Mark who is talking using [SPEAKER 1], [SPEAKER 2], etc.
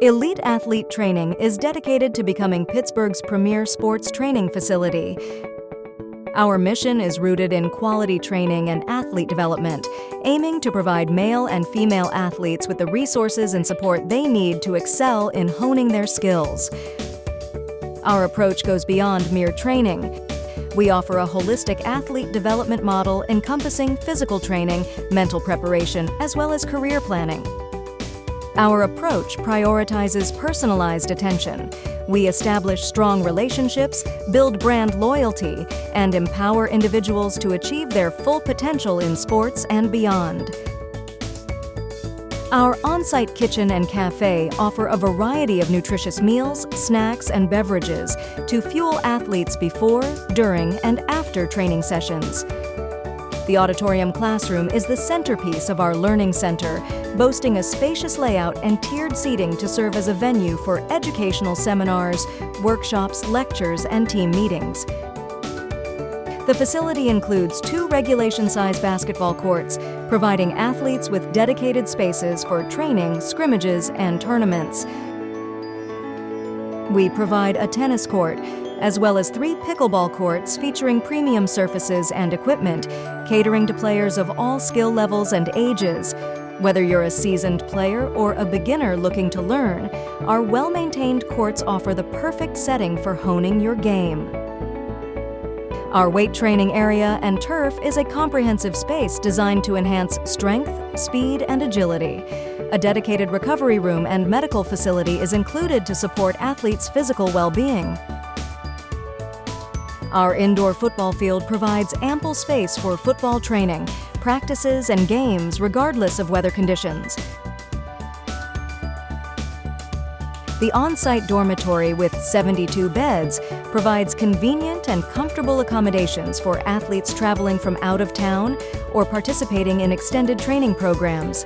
[SPEAKER 1] Elite Athlete Training is dedicated to becoming Pittsburgh's premier sports training facility. Our mission is rooted in quality training and athlete development, aiming to provide male and female athletes with the resources and support they need to excel in honing their skills. Our approach goes beyond mere training. We offer a holistic athlete development model encompassing physical training, mental preparation, as well as career planning. Our approach prioritizes personalized attention. We establish strong relationships, build brand loyalty, and empower individuals to achieve their full potential in sports and beyond. Our on-site kitchen and cafe offer a variety of nutritious meals, snacks, and beverages to fuel athletes before, during, and after training sessions. The auditorium classroom is the centerpiece of our learning center, boasting a spacious layout and tiered seating to serve as a venue for educational seminars, workshops, lectures, and team meetings. The facility includes 2 regulation-size basketball courts, providing athletes with dedicated spaces for training, scrimmages, and tournaments. We provide a tennis court, as well as 3 pickleball courts featuring premium surfaces and equipment, catering to players of all skill levels and ages. Whether you're a seasoned player or a beginner looking to learn, our well-maintained courts offer the perfect setting for honing your game. Our weight training area and turf is a comprehensive space designed to enhance strength, speed, and agility. A dedicated recovery room and medical facility is included to support athletes' physical well-being. Our indoor football field provides ample space for football training, practices, and games regardless of weather conditions. The on-site dormitory with 72 beds provides convenient and comfortable accommodations for athletes traveling from out of town or participating in extended training programs.